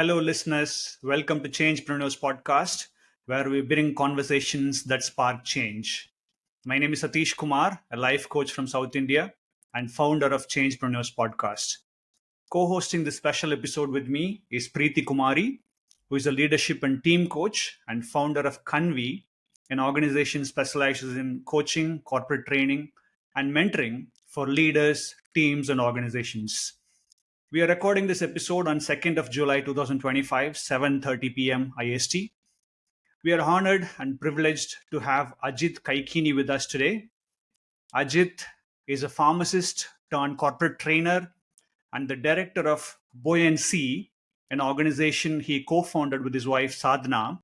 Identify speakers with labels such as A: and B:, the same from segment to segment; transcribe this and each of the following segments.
A: Hello, listeners. Welcome to Changepreneurs podcast, where we bring conversations that spark change. My name is Sathish Kumar, a life coach from South India and founder of Changepreneurs podcast. Co-hosting this special episode with me is Preeti Kumari, who is a leadership and team coach and founder of Convi, an organization specializes in coaching, corporate training, and mentoring for leaders, teams, and organizations. We are recording this episode on 2nd of July 2025, 7:30 p.m. IST. We are honored and privileged to have Ajit Kaikini with us today. Ajit is a pharmacist turned corporate trainer and the director of Buoyancee, an organization he co-founded with his wife Sadhna.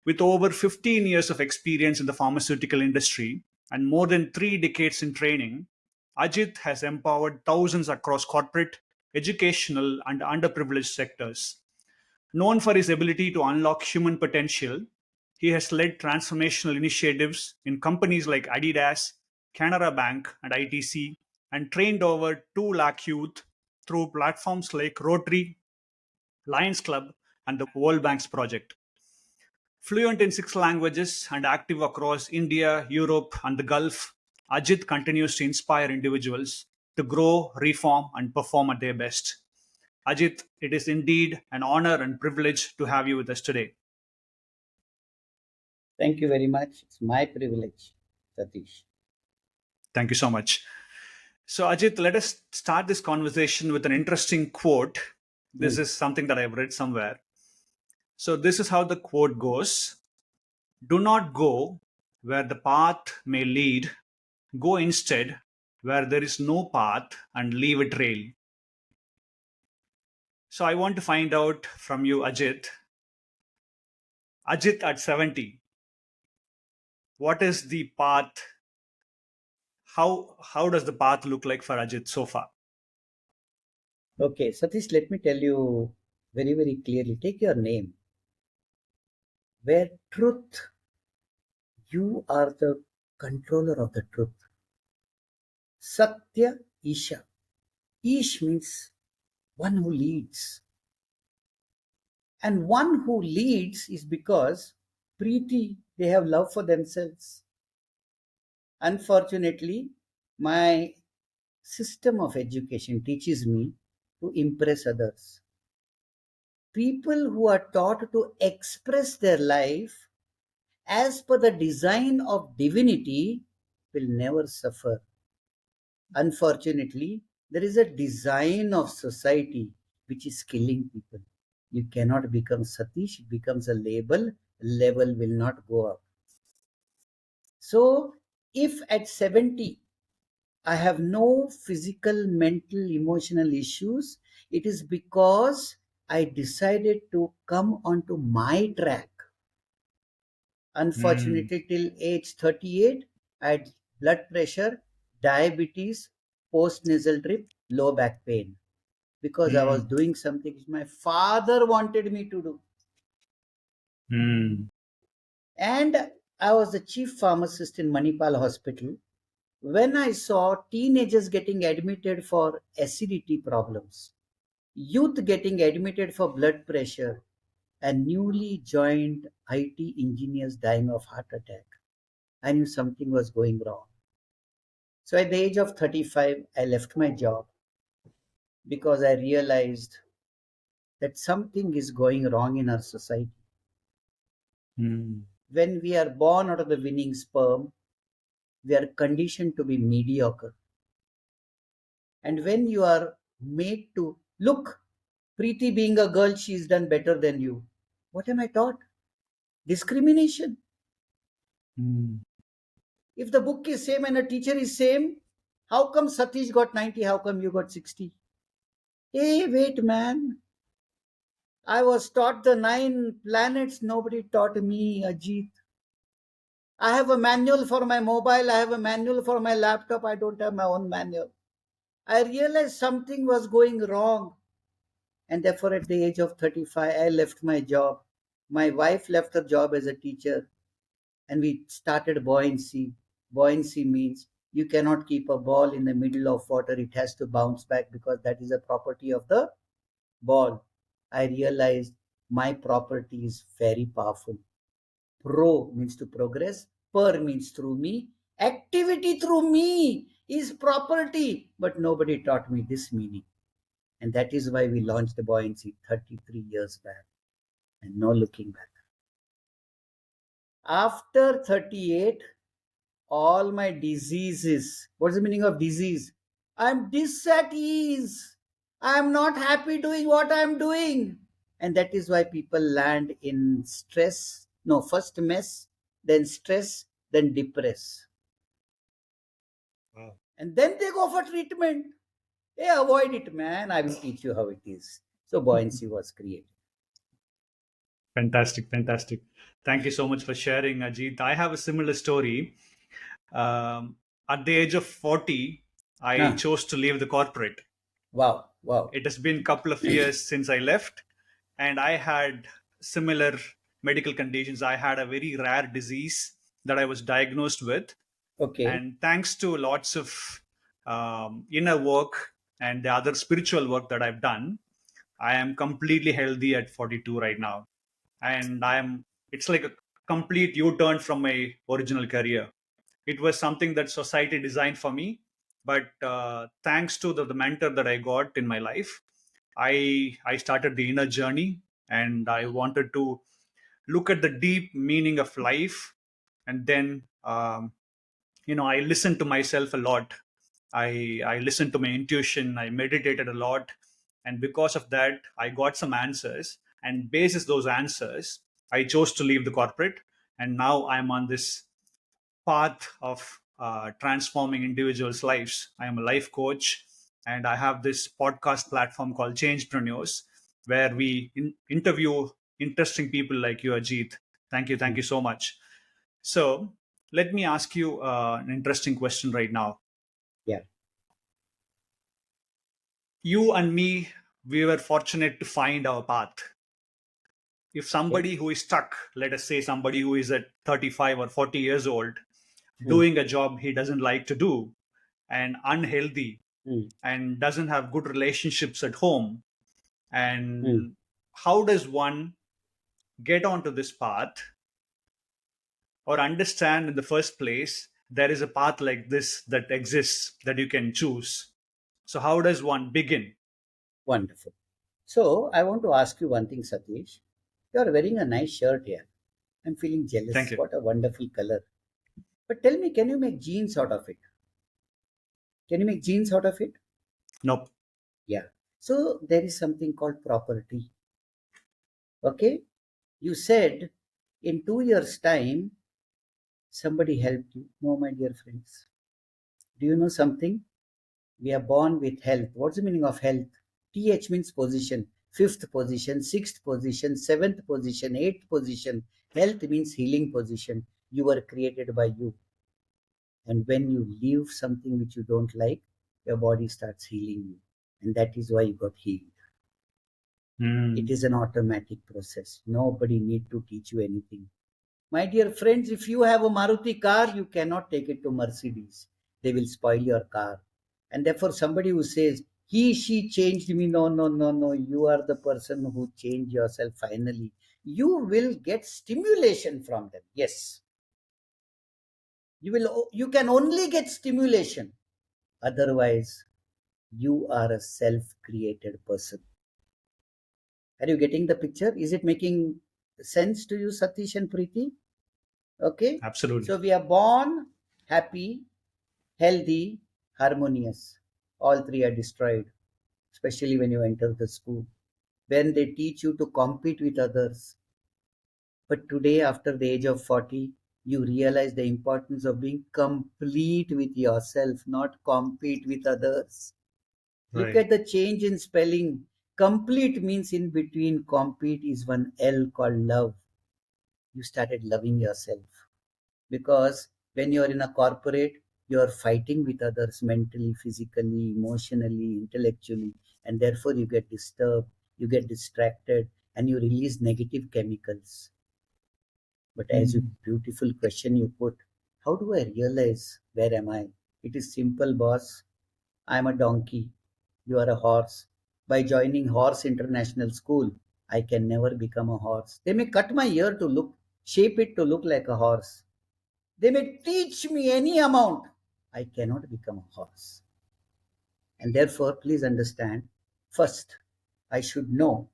A: With over 15 years of experience in the pharmaceutical industry and more than 3 decades in training, Ajit has empowered thousands across corporate, educational, and underprivileged sectors. Known for his ability to unlock human potential, he has led transformational initiatives in companies like Adidas, Canara Bank, and ITC, and trained over 2 lakh youth through platforms like Rotary, Lions Club, and the World Bank's project. Fluent in 6 languages and active across India, Europe, and the Gulf, Ajit continues to inspire individuals to grow, reform, and perform at their best. Ajit, it is indeed an honor and privilege to have you with us today.
B: Thank you very much. It's my privilege, Satish.
A: Thank you so much. So, Ajit, let us start this conversation with an interesting quote. This
B: Hmm.
A: is something that I've read somewhere. So, this is how the quote goes: Do not go where the path may lead, go instead where there is no path and leave a trail. So, I want to find out from you, Ajit. Ajit at 70, what is the path? How does the path look like for Ajit so far?
B: Okay, Satish, let me tell you very, very clearly. Take your name. Where truth, you are the controller of the truth. Satya Isha. Ish means one who leads. And one who leads is because Preeti, they have love for themselves. Unfortunately, my system of education teaches me to impress others. People who are taught to express their life as per the design of divinity will never suffer. Unfortunately, there is a design of society which is killing people. You cannot become Satish, it becomes a label, level will not go up. So, if at 70 I have no physical, mental, emotional issues, it is because I decided to come onto my track.
A: Hmm.
B: Unfortunately, till age 38, I had blood pressure, diabetes, post nasal drip, low back pain because I was
A: Hmm.
B: doing something which my father wanted me to do.
A: Hmm.
B: And I was the chief pharmacist in Manipal Hospital. When I saw teenagers getting admitted for acidity problems, youth getting admitted for blood pressure, and newly joined IT engineers dying of heart attack, I knew something was going wrong. So at the age of 35, I left my job because I realized that something is going wrong in our society.
A: Hmm.
B: When we are born out of the winning sperm, we are conditioned to be mediocre. And when you are made to look, Preeti being a girl, she's done better than you. What am I taught? Discrimination.
A: Hmm.
B: If the book is same and a teacher is same, how come Satish got 90? How come you got 60? Hey, wait, man. I was taught the 9 planets. Nobody taught me, Ajit. I have a manual for my mobile. I have a manual for my laptop. I don't have my own manual. I realized something was going wrong. And therefore, at the age of 35, I left my job. My wife left her job as a teacher. And we started buoyancy. Buoyancy means you cannot keep a ball in the middle of water. It has to bounce back because that is a property of the ball. I realized my property is very powerful. Pro means to progress, per means through me, activity through me is property. But nobody taught me this meaning. And that is why we launched the Buoyancy 33 years back and no looking back. After 38, all my diseases, what's the meaning of disease? I'm dis at ease. I'm not happy doing what I'm doing. And that is why people land in stress. No, first mess, then stress, then depress.
A: Wow.
B: And then they go for treatment. Hey, avoid it, man. I will teach you how it is. So buoyancy was created.
A: Fantastic, fantastic. Thank you so much for sharing, Ajit. I have a similar story. Um, at the age of 40, I
B: Huh.
A: chose to leave the corporate.
B: Wow, wow.
A: It has been a couple of years since I left, and I had similar medical conditions. I had a very rare disease that I was diagnosed with,
B: Okay.
A: and thanks to lots of inner work and the other spiritual work that I've done, I am completely healthy at 42 right now, and it's like a complete U-turn from my original career. It was something that society designed for me, but thanks to the mentor that I got in my life, I started the inner journey, and I wanted to look at the deep meaning of life. And then I listened to myself a lot. I listened to my intuition. I meditated a lot, and because of that, I got some answers. And basis those answers, I chose to leave the corporate, and now I'm on this path of transforming individuals' lives. I am a life coach, and I have this podcast platform called Changepreneurs, where we interview interesting people like you, Ajit. Thank you so much. So let me ask you an interesting question right now.
B: Yeah.
A: You and me, we were fortunate to find our path. If
B: Okay.
A: somebody who is stuck, let us say somebody who is at 35 or 40 years old,
B: Hmm.
A: doing a job he doesn't like to do, and unhealthy,
B: Hmm.
A: and doesn't have good relationships at home,
B: Hmm.
A: and how does one get onto this path, or understand in the first place there is a path like this that exists that you can choose? So how does one begin?
B: Wonderful. So I want to ask you one thing, Satish. You are wearing a nice shirt here. I'm feeling
A: Thank
B: jealous.
A: you.
B: What a wonderful color. But tell me, can you make jeans out of it? Can you make jeans out of it?
A: Nope.
B: Yeah. So there is something called property. Okay. You said in 2 years' time, somebody helped you. No, my dear friends. Do you know something? We are born with health. What's the meaning of health? TH means position. Fifth position, sixth position, seventh position, eighth position. Health means healing position. You were created by you. And when you leave something which you don't like, your body starts healing you. And that is why you got healed. It
A: Hmm.
B: is an automatic process. Nobody need to teach you anything. My dear friends, if you have a Maruti car, you cannot take it to Mercedes. They will spoil your car. And therefore, somebody who says, he, she changed me. No, no, no, no. You are the person who changed yourself finally. You will get stimulation from them. Yes. You can only get stimulation. Otherwise, you are a self-created person. Are you getting the picture? Is it making sense to you, Satish and Preeti? Okay.
A: Absolutely.
B: So we are born happy, healthy, harmonious. All three are destroyed, especially when you enter the school. When they teach you to compete with others. But today, after the age of 40, you realize the importance of being complete with yourself, not compete with others. Look
A: Right.
B: at the change in spelling. Complete means in between, compete is one L called love. You started loving yourself. Because when you're in a corporate, you're fighting with others mentally, physically, emotionally, intellectually, and therefore you get disturbed, you get distracted, and you release negative chemicals. But as you
A: Hmm.
B: beautiful question you put, how do I realize where am I? It is simple, boss. I'm a donkey, you are a horse. by joining Horse International School, I can never become a horse. They may cut my ear to look, shape it to look like a horse. They may teach me any amount. I cannot become a horse. And therefore, please understand, first, I should know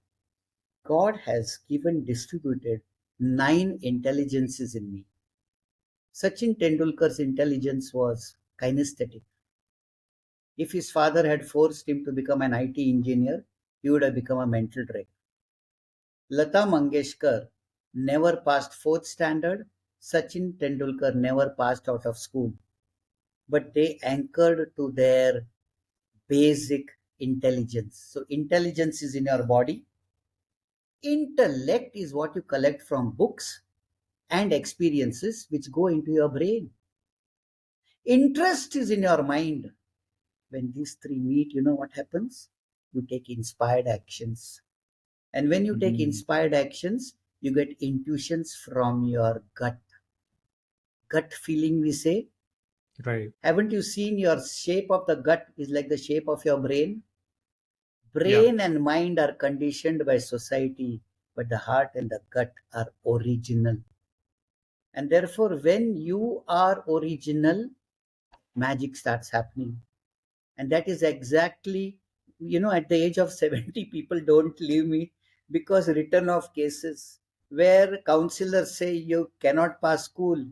B: God has given, distributed 9 intelligences in me. Sachin Tendulkar's intelligence was kinesthetic. If his father had forced him to become an IT engineer, he would have become a mental wreck. Lata Mangeshkar never passed fourth standard. Sachin Tendulkar never passed out of school. But they anchored to their basic intelligence. So, intelligence is in your body. Intellect is what you collect from books and experiences which go into your brain. Interest is in your mind. When these three meet, you know what happens? You take inspired actions. And when you take
A: Mm,
B: inspired actions, you get intuitions from your gut. Gut feeling, we say.
A: right.
B: Haven't you seen your shape of the gut is like the shape of your brain?
A: Yeah.
B: Brain and mind are conditioned by society, but the heart and the gut are original. And therefore, when you are original, magic starts happening. And that is exactly, at the age of 70, people don't leave me because written off cases where counselors say you cannot pass school.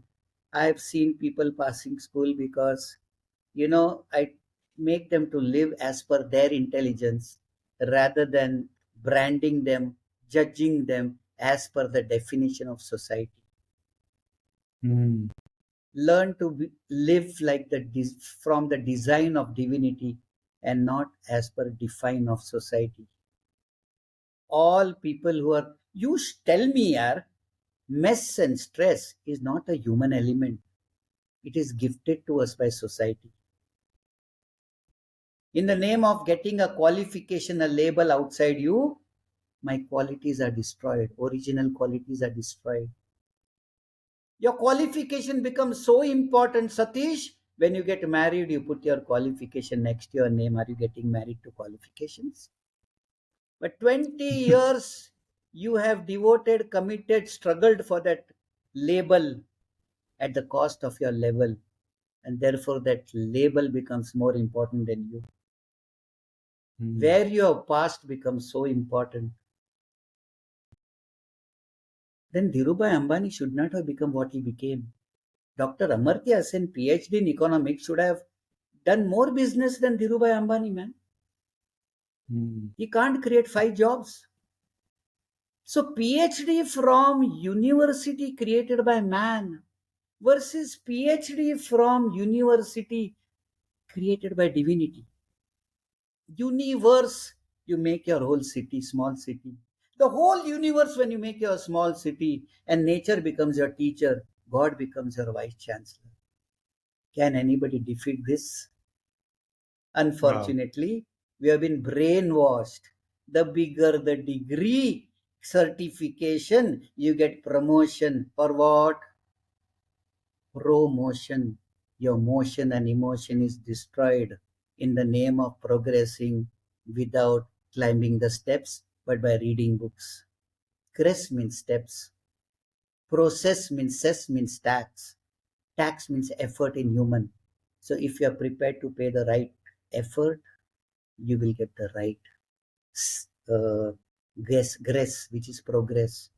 B: I have seen people passing school because, I make them to live as per their intelligence rather than branding them, judging them as per the definition of society.
A: Mm,
B: Learn to live like from the design of divinity and not as per define of society. All people who are, tell me, yaar, mess and stress is not a human element. It is gifted to us by society. In the name of getting a qualification, a label outside you, my qualities are destroyed. Original qualities are destroyed. Your qualification becomes so important, Satish. When you get married, you put your qualification next to your name. Are you getting married to qualifications? But 20 years you have devoted, committed, struggled for that label at the cost of your level. And therefore, that label becomes more important than you.
A: mm,
B: Where your past becomes so important, then Dhirubhai Ambani should not have become what he became. Dr. Amartya Sen, PhD in economics, should have done more business than Dhirubhai Ambani, man.
A: mm,
B: He can't create 5 jobs. So, PhD from university created by man versus PhD from university created by divinity. Universe, you make your whole city, small city. The whole universe, when you make your small city, and nature becomes your teacher, God becomes your vice chancellor. Can anybody defeat this?
A: wow.
B: Unfortunately, we have been brainwashed. The bigger the degree, certification, you get promotion. For what? Promotion. Your motion and emotion is destroyed in the name of progressing without climbing the steps, but by reading books. Crest means steps. Process means cess means tax. Tax means effort in human. So if you are prepared to pay the right effort, you will get the right uh, grace, which is progress.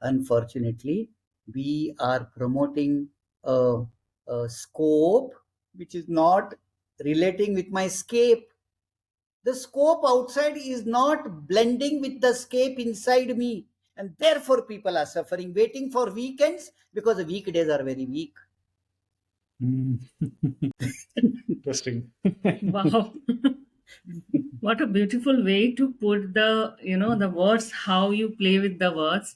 B: Unfortunately, we are promoting a, a scope which is not relating with my scape. The scope outside is not blending with the scape inside me. And therefore, people are suffering, waiting for weekends because the weekdays are very weak.
A: Mm. Interesting.
C: Wow. What a beautiful way to put the words, how you play with the words.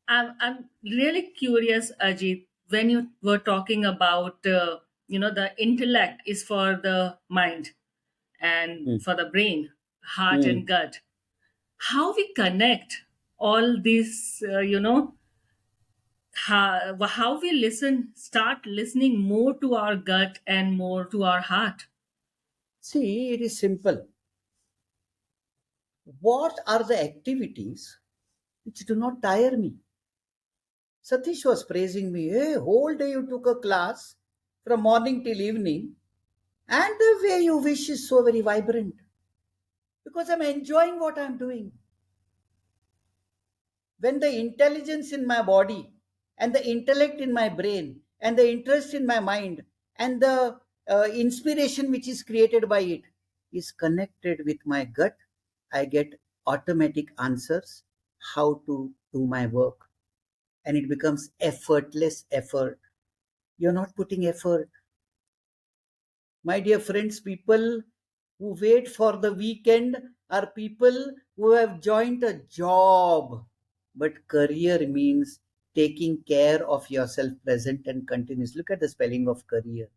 C: I'm really curious, Ajit, when you were talking about, the intellect is for the mind and
B: Mm.
C: for the brain, heart and
B: Mm.
C: gut. How we connect all this, how we start listening more to our gut and more to our heart.
B: See, it is simple. what are the activities which do not tire me? Sathish was praising me. Hey, whole day you took a class from morning till evening, and the way you wish is so very vibrant because I'm enjoying what I'm doing. When the intelligence in my body and the intellect in my brain and the interest in my mind and the inspiration which is created by it is connected with my gut, I get automatic answers how to do my work, and it becomes effortless effort. You're not putting effort. My dear friends, people who wait for the weekend are people who have joined a job. But career means taking care of yourself present and continuous. Look at the spelling of career.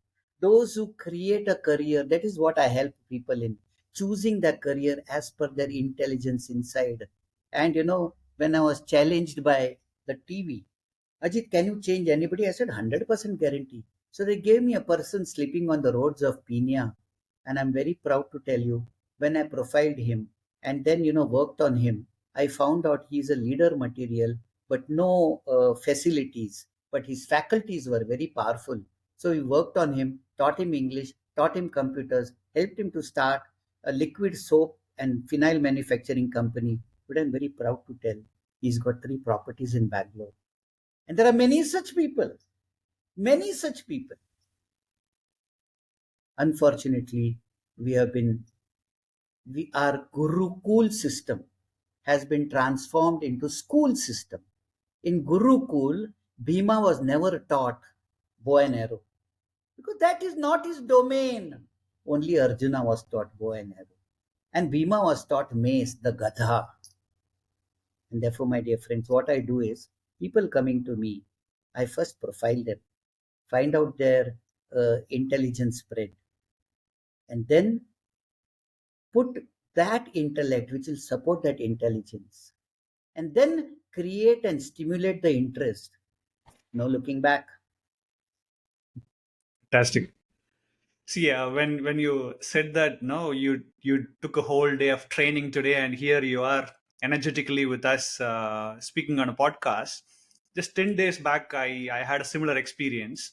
B: Those who create a career, that is what I help people in. Choosing the career as per their intelligence inside. And when I was challenged by the TV, Ajit, can you change anybody? I said 100% guarantee. So they gave me a person sleeping on the roads of Pina. And I'm very proud to tell you, when I profiled him and then, worked on him, I found out he's a leader material, but no facilities. But his faculties were very powerful. So we worked on him, taught him English, taught him computers, helped him to start a liquid soap and phenyl manufacturing company. But I'm very proud to tell he's got 3 properties in Bangalore. And there are many such people, many such people. Unfortunately, we have been, our Gurukul system has been transformed into school system. In Gurukul, Bhima was never taught bow and arrow because that is not his domain. Only Arjuna was taught bow and arrow. And Bhima was taught mace, the Gadha. And therefore, my dear friends, what I do is people coming to me, I first profile them, find out their intelligence spread, and then put that intellect which will support that intelligence, and then create and stimulate the interest. No looking back.
A: Fantastic. See, when you said that, no, you took a whole day of training today, and here you are energetically with us speaking on a podcast. Just 10 days back, I had a similar experience.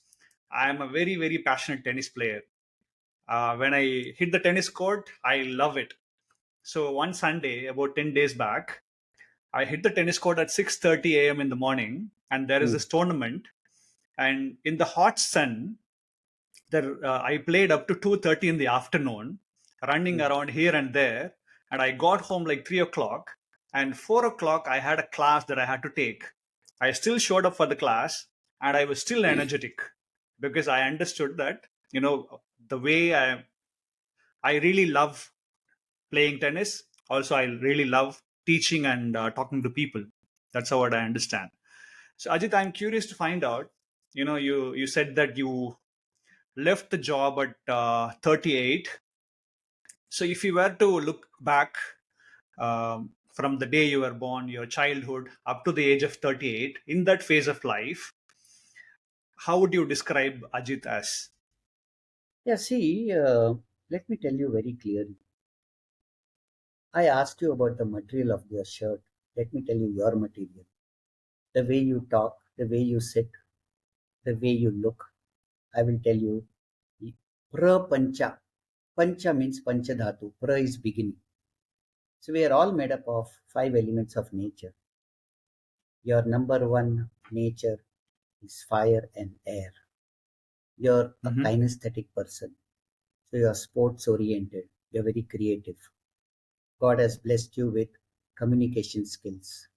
A: I am a very passionate tennis player. When I hit the tennis court, I love it. So one Sunday, about 10 days back, I hit the tennis court at 6:30 a.m. in the morning, and there is
B: Hmm.
A: this tournament. And in the hot sun, I played up to 2:30 in the afternoon, running
B: Hmm.
A: around here and there, and I got home like 3 o'clock. And 4 o'clock, I had a class that I had to take. I still showed up for the class, and I was still energetic because I understood that the way I really love playing tennis. Also, I really love teaching and talking to people. That's how what I understand. So, Ajit, I'm curious to find out. You said that you left the job at 38. So, if you were to look back from the day you were born, your childhood, up to the age of 38, in that phase of life, how would you describe Ajit as?
B: Yeah, see, let me tell you very clearly. I asked you about the material of your shirt. Let me tell you your material. The way you talk, the way you sit, the way you look. I will tell you. Pra Pancha. Pancha means Panchadhatu. Pra is beginning. So we are all made up of 5 elements of nature. Your number one nature is fire and air. You're a
A: Hmm.
B: kinesthetic person. So you're sports oriented. You're very creative. God has blessed you with communication skills.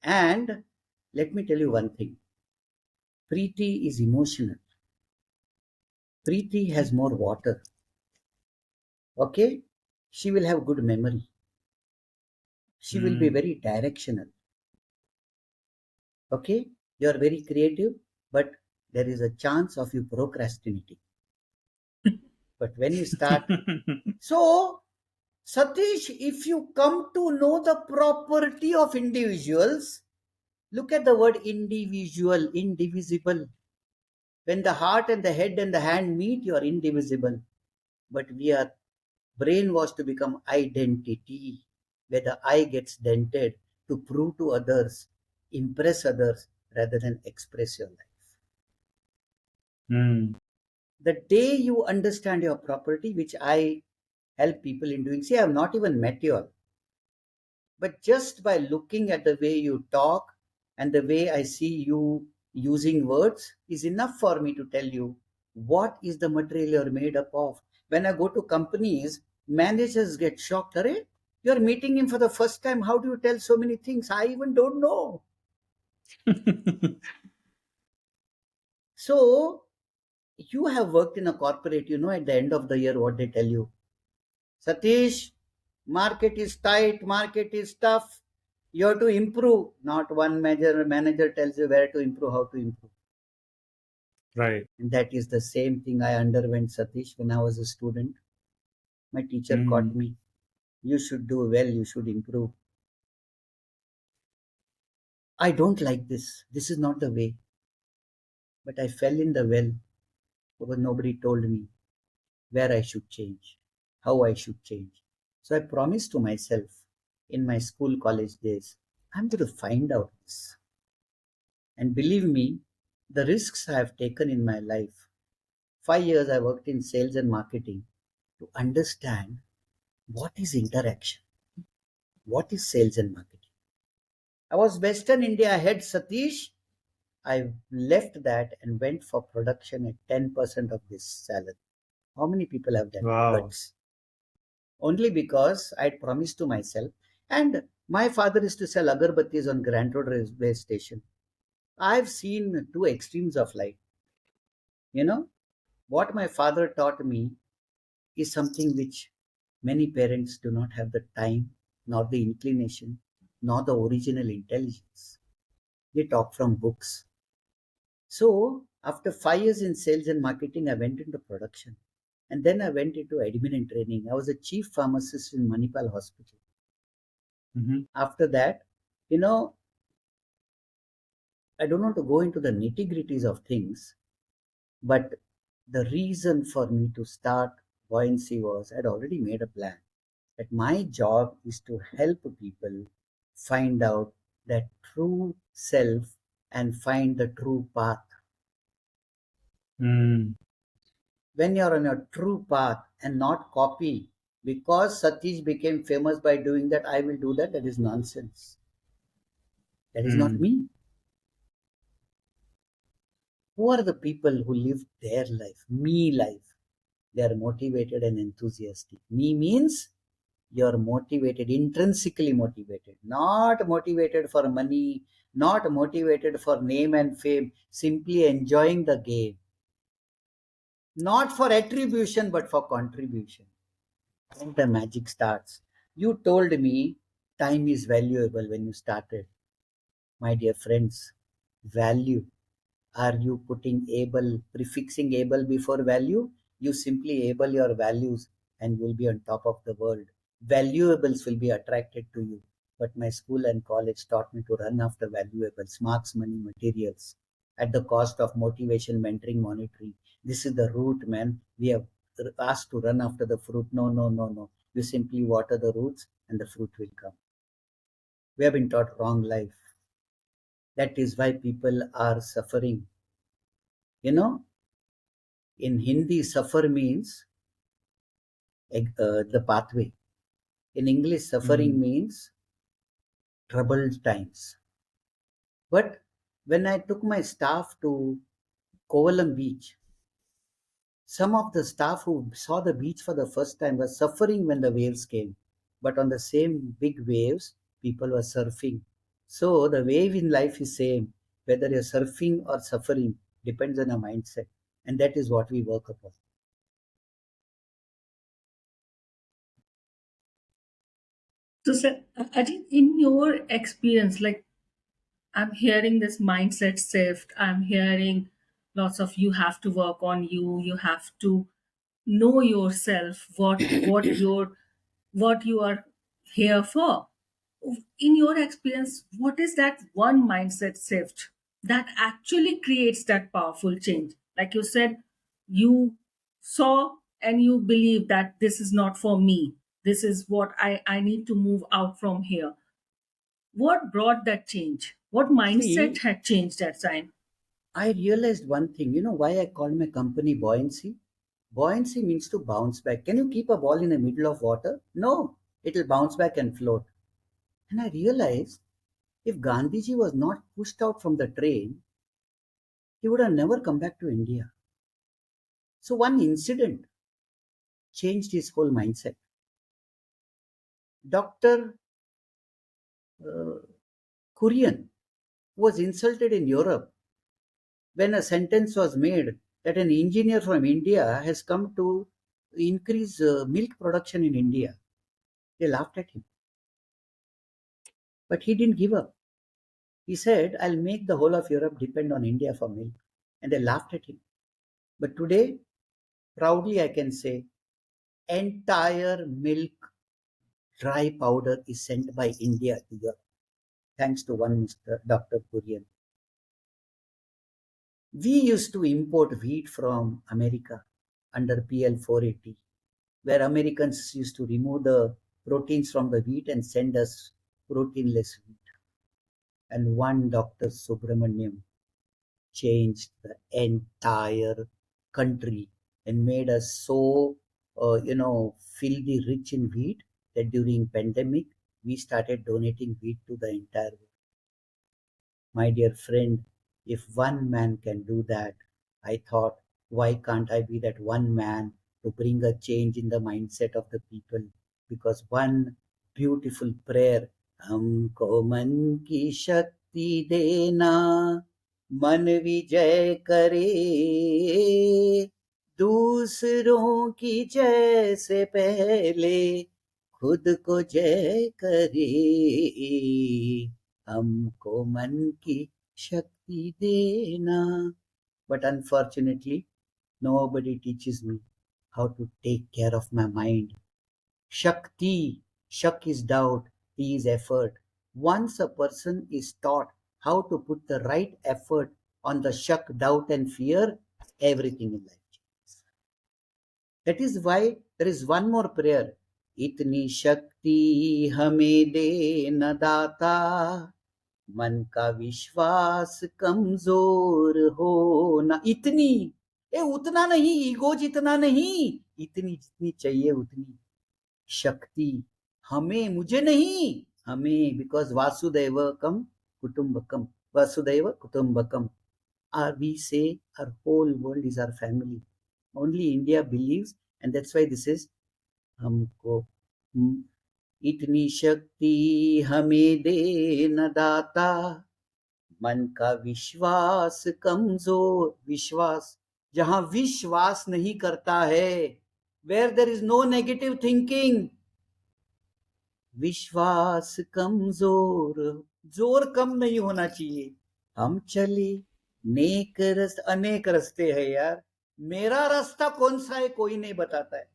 B: And let me tell you one thing. Preeti is emotional. Preeti has more water. Okay? She will have good memory. She will be
A: Mm.
B: very directional. Okay? You're very creative, but there is a chance of you procrastinating. But when you start, so Satish, if you come to know the property of individuals, look at the word individual, indivisible. When the heart and the head and the hand meet, you are indivisible. But we are Brain was to become identity, where the I gets dented to prove to others, impress others, rather than express your life.
A: Mm.
B: The day you understand your property, which I help people in doing, see, I have not even met you all, but just by looking at the way you talk and the way I see you using words is enough for me to tell you what is the material you're made up of. When I go to companies, managers get shocked. Arey, you're meeting him for the first time. How do you tell so many things? I even don't know. So you have worked in a corporate, you know, at the end of the year, what they tell you. Satish, market is tight, market is tough. You have to improve. Not one manager tells you where to improve, how to improve.
A: Right.
B: And that is the same thing I underwent, Satish, when I was a student. My teacher caught
A: Mm.
B: me. You should do well, you should improve. I don't like this. This is not the way. But I fell in the well because nobody told me where I should change, how I should change. So I promised to myself in my school college days, I'm going to find out this. And believe me, the risks I have taken in my life. 5 years I worked in sales and marketing to understand what is interaction, what is sales and marketing. I was Western India head Satish. I left that and went for production at 10% of this salary. How many people have that
A: Wow.
B: guts? Only because I promised to myself. And my father used to sell agarbattis on Grand Road Railway Station. I've seen two extremes of life. You know, what my father taught me is something which many parents do not have the time, nor the inclination, nor the original intelligence. They talk from books. So, after 5 years in sales and marketing, I went into production. And then I went into admin and training. I was a chief pharmacist in Manipal Hospital.
A: Mhm.
B: After that, you know, I don't want to go into the nitty gritties of things, but the reason for me to start Buoyancy was I'd already made a plan that my job is to help people find out that true self and find the true path.
A: Mm.
B: When you're on a true path and not copy, because Satish became famous by doing that, I will do that. That is nonsense. That is not
A: Mm.
B: me. Who are the people who live their life? Me life. They are motivated and enthusiastic. Me means you're motivated, intrinsically motivated, not motivated for money, not motivated for name and fame, simply enjoying the game, not for attribution, but for contribution. And the magic starts. You told me time is valuable when you started. My dear friends, value. Are you putting able, prefixing able before value? You simply able your values and you'll be on top of the world. Valuables will be attracted to you. But my school and college taught me to run after valuables, marks, money, materials, at the cost of motivation, mentoring, monitoring. This is the root, man. We have asked to run after the fruit. No, no, no, no. You simply water the roots and the fruit will come. We have been taught wrong life. That is why people are suffering. You know, in Hindi, suffer means the pathway. In English, suffering
A: Mm.
B: means troubled times. But when I took my staff to Kovalam beach, some of the staff who saw the beach for the first time were suffering when the waves came. But on the same big waves, people were surfing. So the wave in life is same. Whether you're surfing or suffering depends on a mindset. And that is what we work upon.
C: So, sir, Ajit, in your experience, like I'm hearing this mindset shift. I'm hearing lots of you have to work on you. You have to know yourself. What you are here for. In your experience, what is that one mindset shift that actually creates that powerful change? Like you said, you saw and you believe that this is not for me, this is what I need to move out from here. What brought that change? What mindset
B: See,
C: had changed that time?
B: I realized one thing. You know why I called my company Buoyancy? Buoyancy means to bounce back. Can you keep a ball in the middle of water? No, it'll bounce back and float. And I realized if Gandhiji was not pushed out from the train, he would have never come back to India. So one incident changed his whole mindset. Dr. Uh, Kurian was insulted in Europe when a sentence was made that an engineer from India has come to increase milk production in India. They laughed at him. But he didn't give up. He said, I'll make the whole of Europe depend on India for milk. And they laughed at him. But today, proudly I can say, entire milk dry powder is sent by India to Europe, thanks to one Mr. Dr. Kurian. We used to import wheat from America under PL 480, where Americans used to remove the proteins from the wheat and send us proteinless wheat. And one Dr. Subramaniam changed the entire country and made us so, filthy rich in wheat that during pandemic we started donating wheat to the entire world. My dear friend, if one man can do that, I thought, why can't I be that one man to bring a change in the mindset of the people? Because one beautiful prayer, हमको मन की शक्ति देना, मन विजय करे, दूसरों की जय से पहले खुद को जय करे, हमको मन की शक्ति देना. But unfortunately, nobody teaches me how to take care of my mind. Shakti, Shak is doubt, T is effort. Once a person is taught how to put the right effort on the Shak, doubt, and fear, everything in life changes. That is why there is one more prayer. Itni Shakti hame de na data, मन का विश्वास कमजोर हो ना. इतनी, ए उतना नहीं, ego जितना नहीं, इतनी जितनी चाहिए उतनी शक्ति हमें, मुझे नहीं, हमें. Because वासुदैवकम कुटुंबकम, वसुदैव कुटुंबकम. We say our whole world is our family. Only India believes, and that's why this is हमको इतनी शक्ति हमें दे न दाता, मन का विश्वास कमजोर. विश्वास, जहां विश्वास नहीं करता है, where there is no negative thinking, विश्वास कमजोर. जोर कम नहीं होना चाहिए. हम चले नेक रस्त, अनेक रास्ते हैं यार, मेरा रास्ता कौन सा है कोई नहीं बताता है.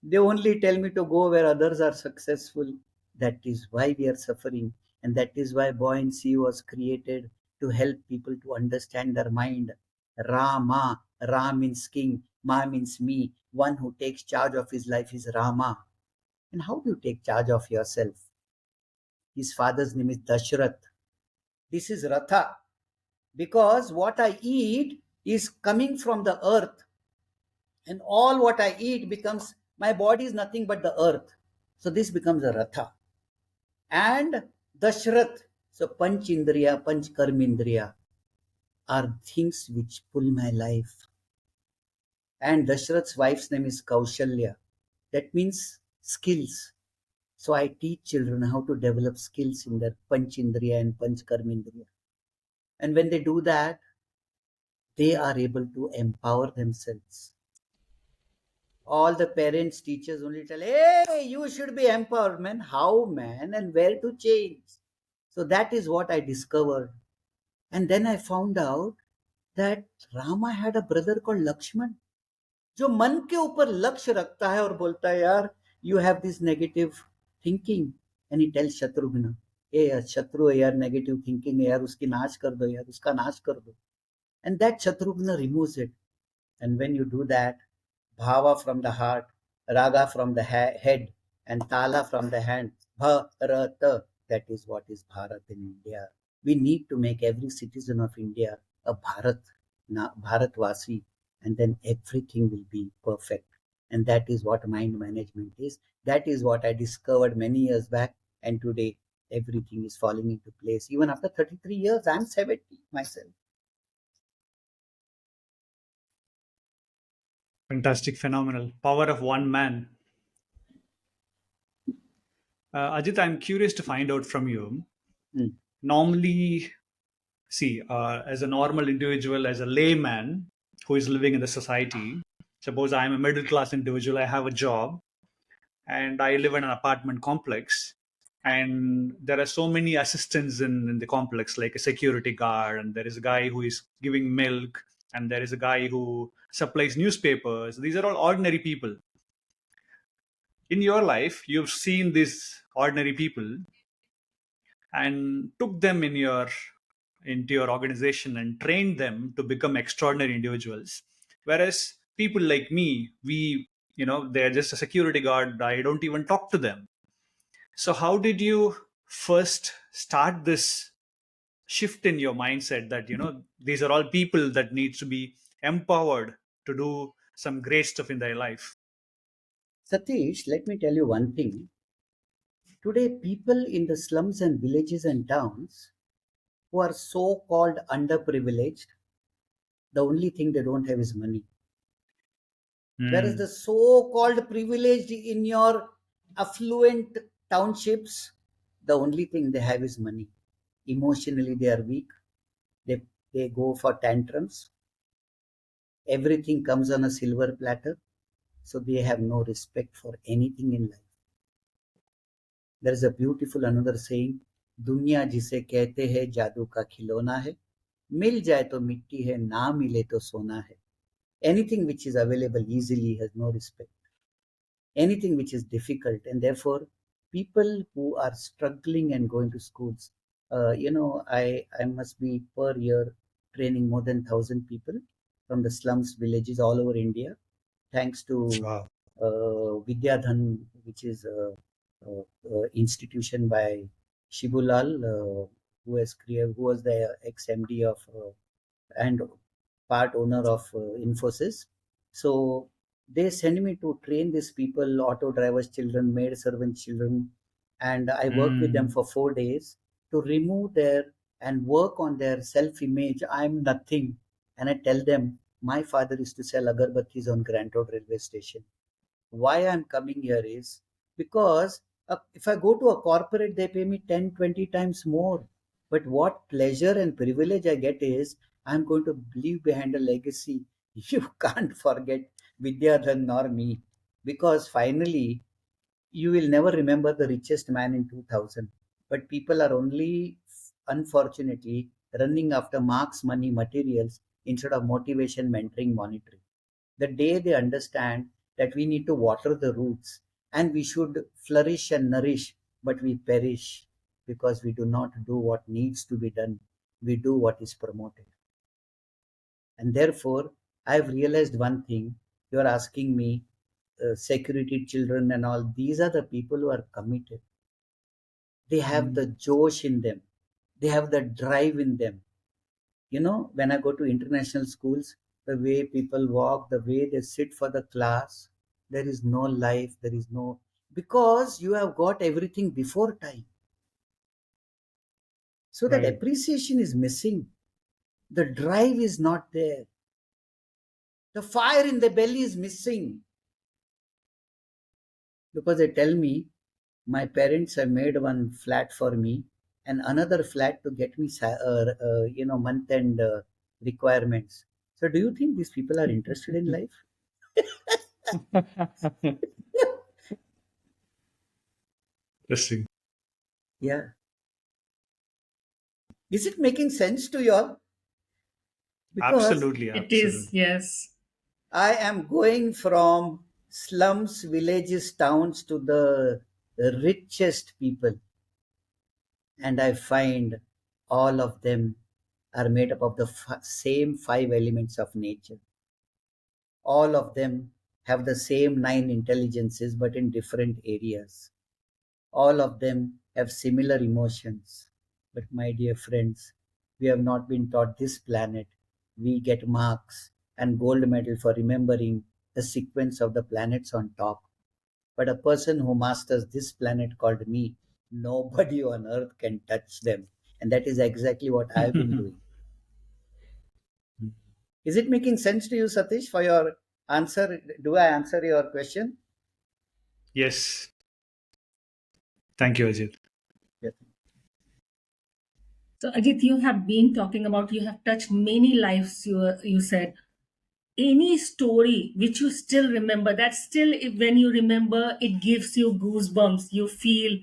B: They only tell me to go where others are successful. That is why we are suffering. And that is why buoyancy was created, to help people to understand their mind. Rama, Ra means king, Ma means me. One who takes charge of his life is Rama. And how do you take charge of yourself? His father's name is Dashrath. This is Ratha. Because what I eat is coming from the earth. And all what I eat becomes, my body is nothing but the earth. So this becomes a Ratha. And Dashrath, so Panch Indriya, Panch Karmindriya are things which pull my life. And Dashrath's wife's name is Kaushalya. That means skills. So I teach children how to develop skills in their Panch Indriya and Panch Karmindriya. And when they do that, they are able to empower themselves. All the parents, teachers only tell, hey, you should be empowered, man. How, man? And where to change? So that is what I discovered. And then I found out that Rama had a brother called Lakshman, जो मन के ऊपर लक्ष्य रखता है और बोलता है, यार, you have this negative thinking. And he tells Shatrugna, ए शत्रु है यार, negative thinking है यार, उसकी नाश कर दो यार, उसका नाश कर दो. And that Shatrugna removes it. And when you do that, bhava from the heart, raga from the head, and tala from the hand, bharata, that is what is Bharat in India. We need to make every citizen of India a Bharatvasi, and then everything will be perfect. And that is what mind management is. That is what I discovered many years back, and today everything is falling into place. Even after 33 years, I'm 70 myself.
A: Fantastic, phenomenal. Power of one man. Ajit, I'm curious to find out from you.
B: Mm,
A: Normally, see, as a normal individual, as a layman who is living in the society, suppose I'm a middle class individual, I have a job, and I live in an apartment complex. And there are so many assistants in the complex, like a security guard, and there is a guy who is giving milk, and there is a guy who supplies newspapers. These are all ordinary people. In your life, you've seen these ordinary people and took them into your organization and trained them to become extraordinary individuals. Whereas people like me, they're just a security guard. I don't even talk to them. So how did you first start this shift in your mindset that these are all people that needs to be empowered to do some great stuff in their life?
B: Satish, let me tell you one thing. Today, people in the slums and villages and towns who are so called underprivileged, the only thing they don't have is money. Whereas
A: Hmm.
B: the so called privileged in your affluent townships, the only thing they have is money. Emotionally, they are weak. They, they go for tantrums. Everything comes on a silver platter. So they have no respect for anything in life. There is a beautiful another saying, दुनिया जिसे कहते हैं जादू का खिलौना है, मिल जाए तो मिट्टी है, ना मिले तो सोना है. Anything which is available easily has no respect. Anything which is difficult, and therefore people who are struggling and going to schools, I must be per year training more than 1,000 people from the slums villages all over India, thanks to
A: Wow.
B: Vidyadhan, which is institution by Shibulal, who was the ex-MD of and part owner of Infosys. So they send me to train these people, auto drivers' children, maid servant children, and I work with them
A: Hmm.
B: for 4 days to remove their and work on their self-image. I'm nothing, and I tell them my father used to sell agarbattis on Grand Road railway station. Why I'm coming here is because if I go to a corporate, they pay me 10, 20 times more. But what pleasure and privilege I get is I'm going to leave behind a legacy. You can't forget Vidyadhan nor me, because finally you will never remember the richest man in 2000. But people are only, unfortunately, running after marks, money, materials instead of motivation, mentoring, monitoring. The day they understand that we need to water the roots and we should flourish and nourish, but we perish because we do not do what needs to be done. We do what is promoted. And therefore, I've realized one thing. You're asking me, security children and all, these are the people who are committed. They have the
A: Hmm.
B: josh in them, they have the drive in them. When I go to international schools, the way people walk, the way they sit for the class, there is no life, there is no, because you have got everything before time. So that
A: Right.
B: appreciation is missing. The drive is not there. The fire in the belly is missing. Because they tell me my parents have made one flat for me and another flat to get me month end requirements. So do you think these people are interested in life?
A: Interesting.
B: Yeah. Is it making sense to you all? Because
A: Absolutely,
C: It is,
A: absolutely.
C: yes.
B: I am going from slums, villages, towns to the richest people, and I find all of them are made up of the same five elements of nature. All of them have the same 9 intelligences, but in different areas. All of them have similar emotions. But my dear friends, we have not been taught this planet. We get marks and gold medal for remembering the sequence of the planets on top. But a person who masters this planet called me, nobody on earth can touch them. And that is exactly what I've been doing. Is it making sense to you, Satish, for your answer? Do I answer your question?
A: Yes. Thank you, Ajit.
B: Yeah.
C: So, Ajit, you have been talking about, you have touched many lives, you said. Any story which you still remember, that still, when you remember, it gives you goosebumps, you feel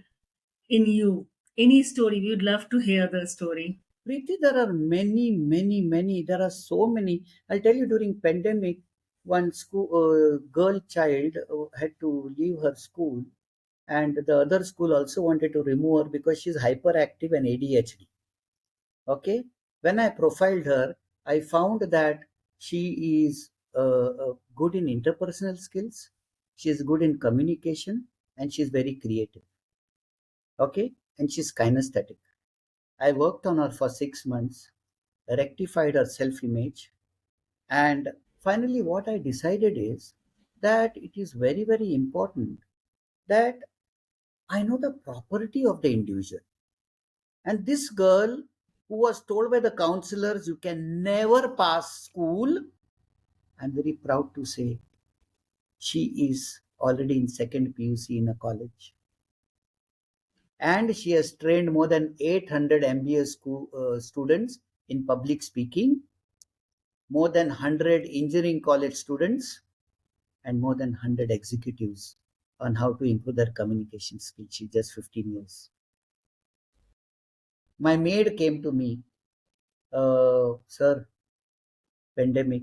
C: in you. Any story, we would love to hear the story.
B: Preeti, there are many, many, many. There are so many. I'll tell you, during pandemic, one school girl child had to leave her school, and the other school also wanted to remove her because she's hyperactive and ADHD. Okay, when I profiled her, I found that she is good in interpersonal skills. She is good in communication, and she's very creative. Okay, and she's kinesthetic. I worked on her for 6 months, rectified her self image, and finally, what I decided is that it is very, very important that I know the property of the individual. And this girl, who was told by the counselors, you can never pass school, I'm very proud to say she is already in second PUC in a college. And she has trained more than 800 MBA students in public speaking, more than 100 engineering college students, and more than 100 executives on how to improve their communication skills. She's just 15 years. My maid came to me, sir, pandemic,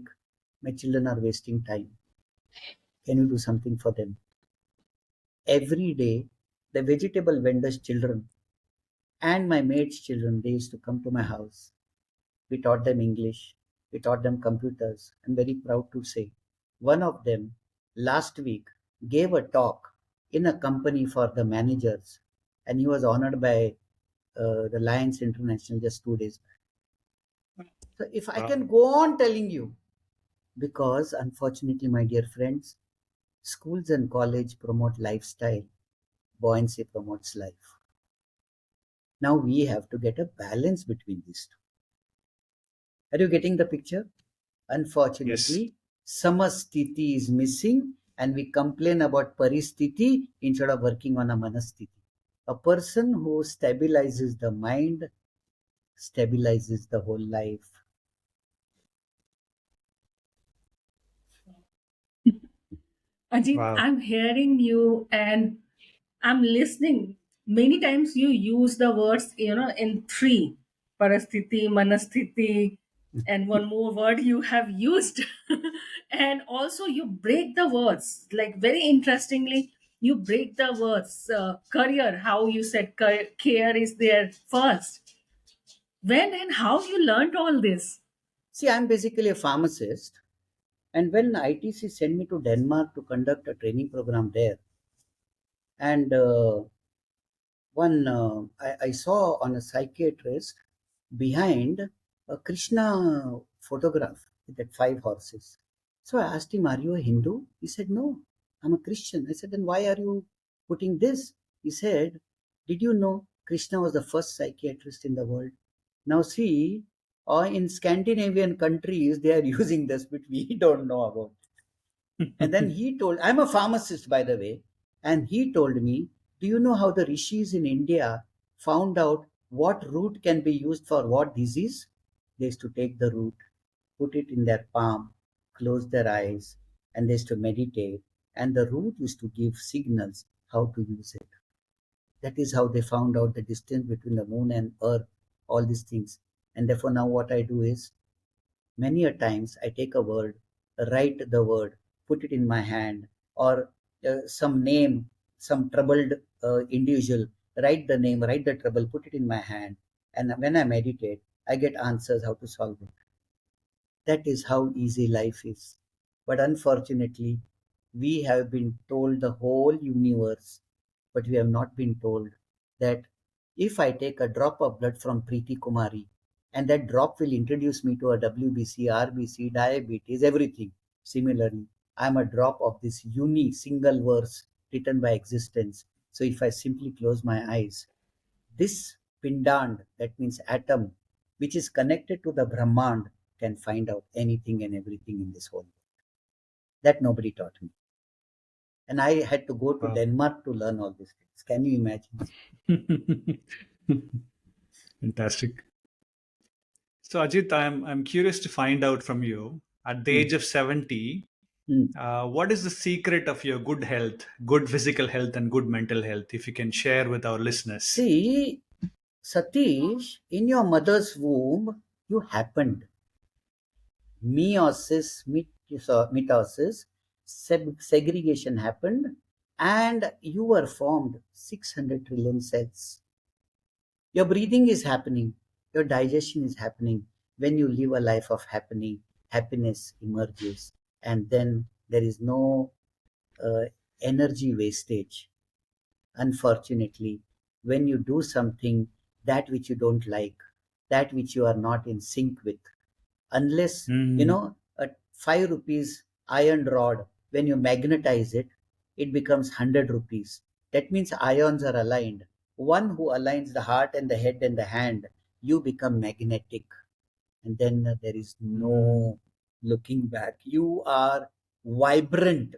B: my children are wasting time. Can you do something for them? Every day, the vegetable vendor's children and my maid's children, they used to come to my house. We taught them English. We taught them computers. I'm very proud to say. One of them last week gave a talk in a company for the managers, and he was honored by the Lions International just 2 days back. So if I
A: Wow.
B: can go on telling you, because unfortunately, my dear friends, schools and college promote lifestyle, buoyancy promotes life. Now we have to get a balance between these two. Are you getting the picture?
A: Yes.
B: Unfortunately, samasthiti is missing, and we complain about paristiti instead of working on a manasthiti. A person who stabilizes the mind stabilizes the whole life.
C: Ajit,
A: Wow.
C: I'm hearing you and I'm listening. Many times you use the words, in three: parasthiti, manasthiti, and one more word you have used. And also you break the words. Like, very interestingly, you break the words. Career, how you said care is there first. When and how you learned all this?
B: See, I'm basically a pharmacist, and when ITC sent me to Denmark to conduct a training program there, and one I saw on a psychiatrist behind a Krishna photograph with that 5 horses. So I asked him, are you a Hindu? He said, no, I'm a Christian. I said, then why are you putting this? He said, did you know Krishna was the first psychiatrist in the world? Now see, in Scandinavian countries, they are using this, but we don't know about. And then he told, I'm a pharmacist, by the way, and he told me, do you know how the rishis in India found out what root can be used for what disease? They used to take the root, put it in their palm, close their eyes, and they used to meditate. And the root used to give signals how to use it. That is how they found out the distance between the moon and earth, all these things. And therefore, now what I do is, many a times I take a word, write the word, put it in my hand, or some name, some troubled individual, write the name, write the trouble, put it in my hand. And when I meditate, I get answers how to solve it. That is how easy life is. But unfortunately, we have been told the whole universe, but we have not been told that if I take a drop of blood from Preeti Kumari, and that drop will introduce me to a WBC, RBC, diabetes, everything. Similarly, I'm a drop of this unique single verse written by existence. So if I simply close my eyes, this pindand, that means atom, which is connected to the Brahmand, can find out anything and everything in this whole world. That nobody taught me. And I had to go to
A: Wow.
B: Denmark to learn all these things. Can you imagine?
A: Fantastic. So Ajit, I'm curious to find out from you at the
B: Hmm.
A: age of 70,
B: Hmm.
A: what is the secret of your good health, good physical health, and good mental health? If you can share with our listeners.
B: See, Satish, in your mother's womb, you happened. Mitosis, segregation happened, and you were formed 600 trillion cells. Your breathing is happening, your digestion is happening. When you live a life of happening, happiness emerges, and then there is no uh, energy wastage. Unfortunately, when you do something that which you don't like, that which you are not in sync with, unless
A: Mm,
B: a 5 rupees iron rod, when you magnetize it, it becomes 100 rupees. That means ions are aligned. One who aligns the heart and the head and the hand, you become magnetic, and then there is
A: mm,
B: no looking back. You are vibrant.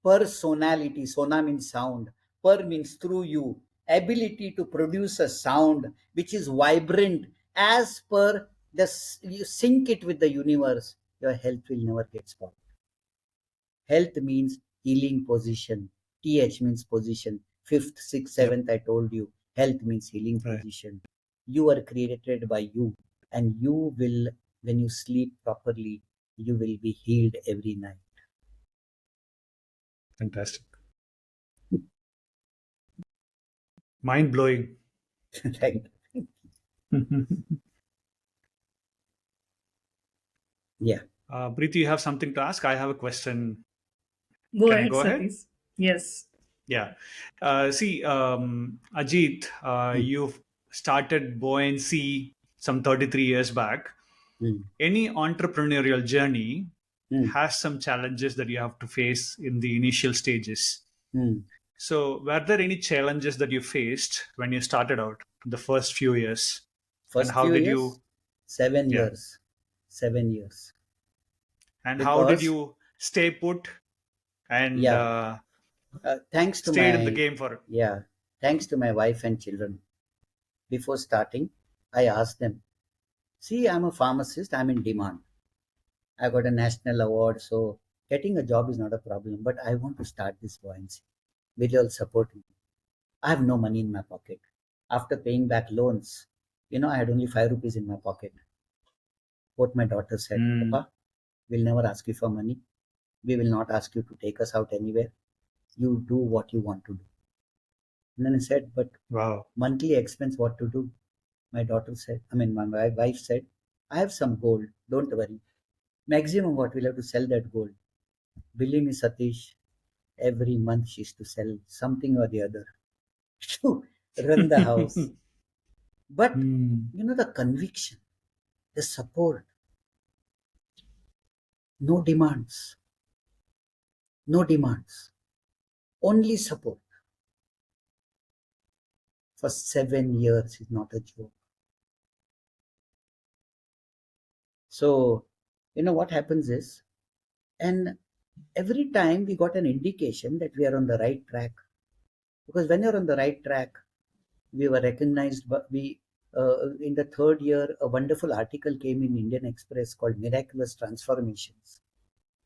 B: Personality, sona means sound, per means through you, ability to produce a sound which is vibrant as per you sync it with the universe. Your health will never get spoiled. Health means healing position. TH means position. Fifth, sixth,
A: yep.
B: seventh, I told you. Health means healing
A: Right.
B: position. You are created by you, and you will, when you sleep properly, you will be healed every night.
A: Fantastic. Mind blowing.
B: Right? Yeah.
A: Preeti, you have something to ask? I have a question.
C: Go
A: Can I
C: ahead,
A: go ahead?
C: Satish. Yes.
A: Yeah. See, Ajit,
B: Mm,
A: you've started Buoyancy some 33 years back.
B: mm,
A: Any entrepreneurial journey
B: mm,
A: has some challenges that you have to face in the initial stages.
B: mm.
A: So, were there any challenges that you faced when you started out the first few years? And
B: First
A: how
B: few
A: did
B: years,
A: you,
B: seven
A: yeah,
B: years, 7 years.
A: and how did
B: Because,
A: you stay put and
B: yeah, thanks to
A: stayed in the
B: my,
A: game for?
B: yeah, thanks to my wife and children. Before starting, I asked them, see, I'm a pharmacist, I'm in demand. I got a national award, so getting a job is not a problem, but I want to start this buoyancy. Will you all support me? I have no money in my pocket. After paying back loans, I had only 5 rupees in my pocket. What my daughter said,
A: Mm,
B: Papa, we'll never ask you for money. We will not ask you to take us out anywhere. You do what you want to do. And then I said, but
A: wow.
B: monthly expense, what to do? My daughter said, my wife said, I have some gold. Don't worry. Maximum what we'll have to sell that gold. Believe me, Satish, every month she used to sell something or the other to run the house. But,
A: Hmm.
B: the conviction, the support, no demands, no demands, only support for 7 years is not a joke. So, what happens is, and every time we got an indication that we are on the right track, because when you're on the right track, we were recognized, but we in the third year, a wonderful article came in Indian Express called Miraculous Transformations.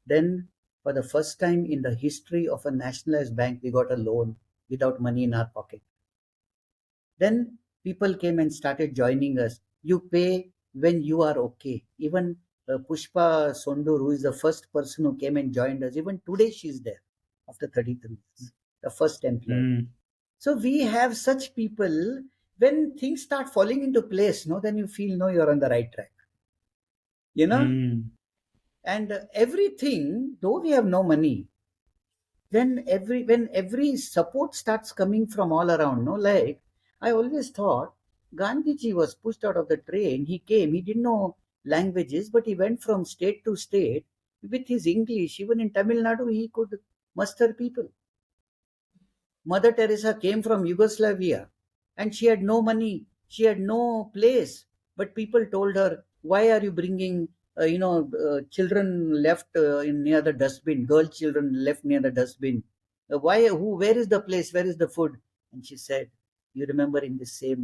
B: Then, for the first time in the history of a nationalized bank, we got a loan without money in our pocket. Then people came and started joining us. You pay when you are okay. Even Pushpa Sondur, who is the first person who came and joined us, even today she's there after 33 years, the first employee.
A: Hmm.
B: So we have such people. When things start falling into place, no, then you feel, no, you're on the right track. You know,
A: Hmm.
B: And everything, though we have no money, when every support starts coming from all around, no, like I always thought Gandhiji was pushed out of the train. He came, he didn't know languages, but he went from state to state with his English. Even in Tamil Nadu, he could muster people. Mother Teresa came from Yugoslavia and she had no money, she had no place. But people told her, "Why are you bringing, children left in near the dustbin, girl children left near the dustbin? Where is the place? Where is the food?" And she said, "You remember in the same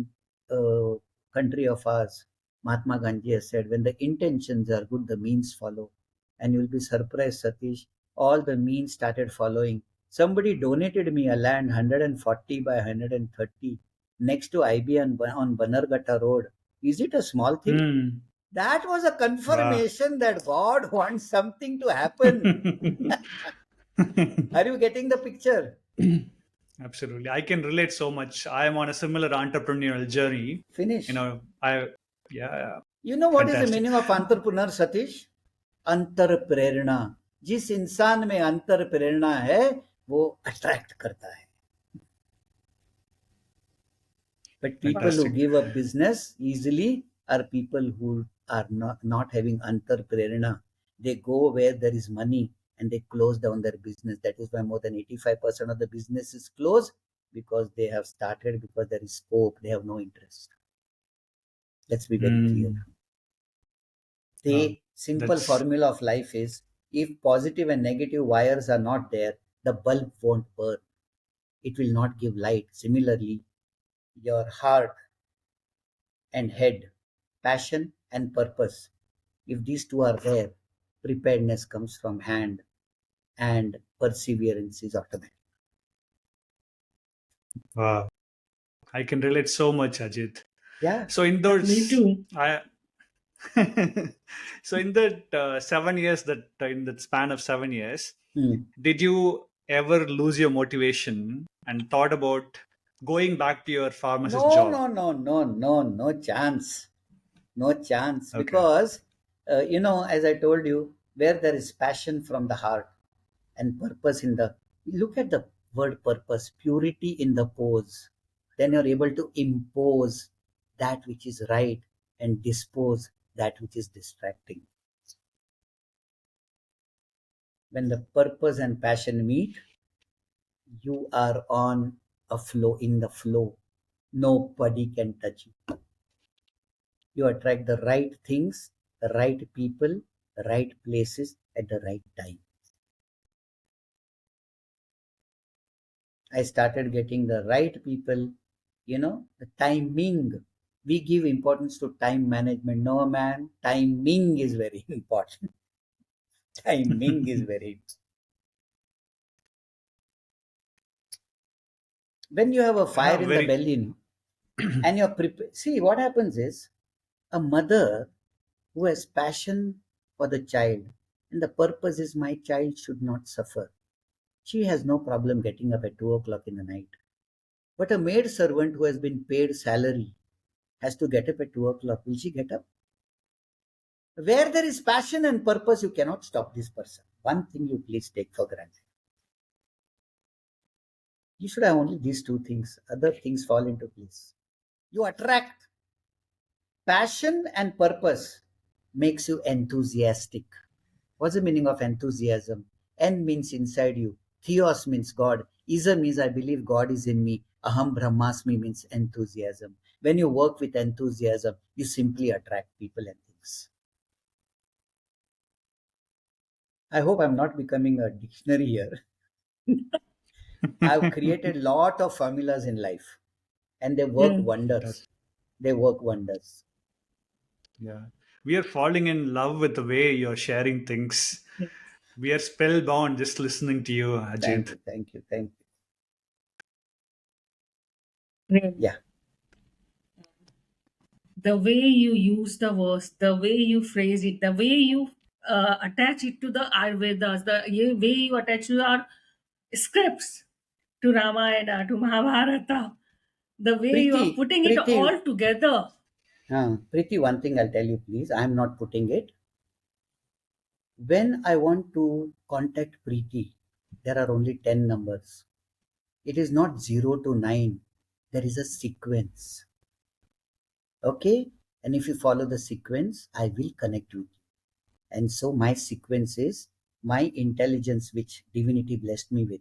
B: uh, country of ours, Mahatma Gandhi has said, when the intentions are good, the means follow." And you'll be surprised, Satish, all the means started following. Somebody donated me a land 140 by 130 next to IB on Banarghatta Road. Is it a small thing?
A: Hmm.
B: That was a
A: Wow.
B: confirmation that God wants something to happen. Are you getting the picture?
A: Absolutely. I can relate so much. I am on a similar entrepreneurial journey.
B: Finish.
A: Yeah,
B: You know what is the
A: fantastic.
B: meaning of entrepreneur, Satish? अंतर प्रेरणा. जिस इंसान में अंतर प्रेरणा है वो attract करता है. But people who
A: Fantastic.
B: give up business easily are people who are not having antar prerana. They go where there is money and they close down their business. That is why more than 85% of the business is closed, because they have started because there is scope. They have no interest. Let's be very clear.
A: Hmm. Wow.
B: The simple
A: That's
B: formula of life is, if positive and negative wires are not there, the bulb won't burn. It will not give light. Similarly, your heart and head, passion and purpose, if these two are there, preparedness comes from hand and perseverance is automatic.
A: wow. I can relate so much, Ajit.
B: Yeah.
A: So in
C: Me
A: those,
C: too.
A: I so in that 7 years, that in that span of 7 years,
B: Hmm.
A: did you ever lose your motivation and thought about going back to your pharmacist
B: No,
A: job?
B: no, no, no, no, no chance. No chance.
A: Okay.
B: Because, as I told you, where there is passion from the heart and purpose in the, look at the word purpose, purity in the pose, then you're able to impose that which is right and dispose that which is distracting. When the purpose and passion meet, you are on a flow, in the flow. Nobody can touch you. You attract the right things, the right people, the right places at the right time. I started getting the right people, the timing. We give importance to time management. No, man, timing is very important. Timing is very. When you have a
A: Yeah,
B: fire in the
A: very.
B: belly and you're prepared. See, what happens is, a mother who has passion for the child, and the purpose is my child should not suffer, she has no problem getting up at 2 o'clock in the night. But a maid servant who has been paid salary has to get up at 2 o'clock. Will she get up? Where there is passion and purpose, you cannot stop this person. One thing you please take for granted. You should have only these two things. Other things fall into place. You attract. Passion and purpose makes you enthusiastic. What's the meaning of enthusiasm? En means inside you. Theos means God. Isa means I believe God is in me. Aham Brahmasmi means enthusiasm. When you work with enthusiasm, you simply attract people and things. I hope I'm not becoming a dictionary here. I've created lot of formulas in life and they work
C: Yeah.
B: wonders.
A: That's
B: They work wonders.
A: yeah. We are falling in love with the way you're sharing things.
C: Yes.
A: We are spellbound just listening to you,
B: Thank
A: Ajit.
B: you, thank you, thank you.
C: Really.
B: Yeah.
C: The way you use the words, the way you phrase it, the way you attach it to the Ayurvedas, way you attach to our scripts, to Ramayana, to Mahabharata, the way you are
B: Preeti,
C: putting it
B: Preeti,
C: all together.
B: Preeti, one thing I'll tell you, please. I'm not putting it. When I want to contact Preeti, there are only 10 numbers. It is not 0 to 9. There is a sequence. Okay? And if you follow the sequence, I will connect with you. And so my sequence is my intelligence, which divinity blessed me with,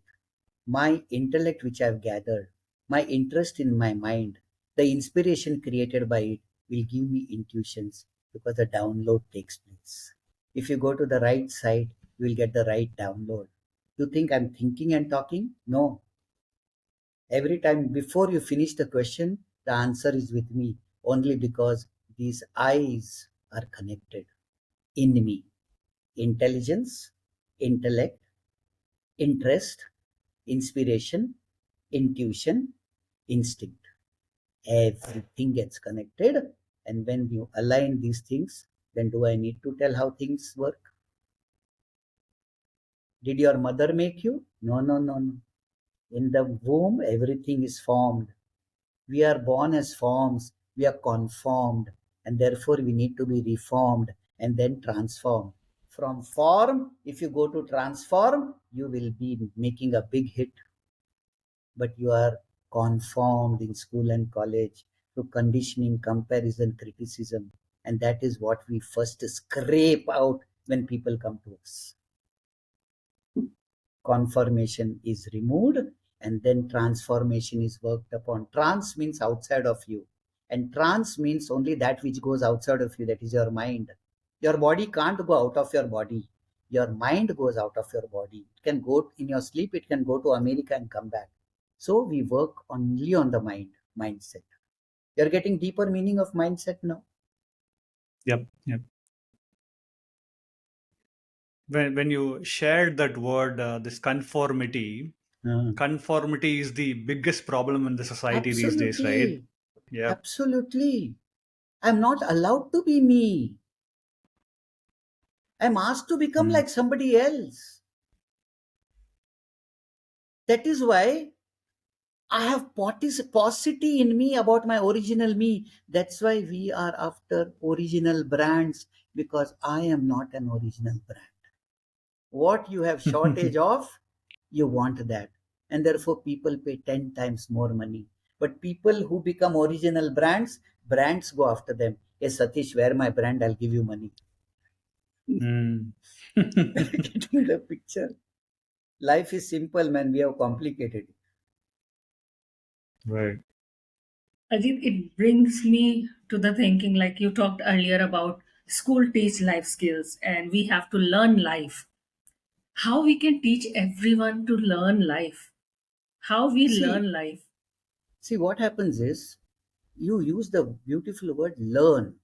B: my intellect, which I've gathered, my interest in my mind, the inspiration created by it will give me intuitions because the download takes place. If you go to the right side, you will get the right download. You think I'm thinking and talking? No. Every time before you finish the question, the answer is with me only because these eyes are connected in me. Intelligence, intellect, interest, inspiration, intuition, instinct. Everything gets connected. And when you align these things, then do I need to tell how things work? Did your mother make you? No, no, no, no. In the womb, everything is formed. We are born as forms, we are conformed, and therefore we need to be reformed and then transformed. From form, if you go to transform, you will be making a big hit, but you are conformed in school and college through conditioning, comparison, criticism, and that is what we first scrape out when people come to us. Conformation is removed and then transformation is worked upon. Trans means outside of you, and trans means only that which goes outside of you, that is your mind. Your body can't go out of your body. Your mind goes out of your body. It can go in your sleep, it can go to America and come back. So we work only on the mindset. You're getting deeper meaning of mindset now.
A: Yep, yep. When you shared that word, this conformity,
B: Uh,
A: conformity is the biggest problem in the society these days, right?
B: Absolutely.
A: Yep.
B: Absolutely. I'm not allowed to be me. I'm asked to become
A: Mm.
B: like somebody else. That is why I have paucity in me about my original me. That's why we are after original brands, because I am not an original brand. What you have shortage of, you want that. And therefore, people pay 10 times more money. But people who become original brands, brands go after them. Yes, Satish, wear my brand, I'll give you money.
A: Mm.
B: Getting the picture. Life is simple, man. We have complicated it.
A: Right.
C: Ajit, it brings me to the thinking like you talked earlier about school teach life skills and we have to learn life. How we can teach everyone to learn life? How we
B: See,
C: learn life?
B: see what happens is you use the beautiful word learn.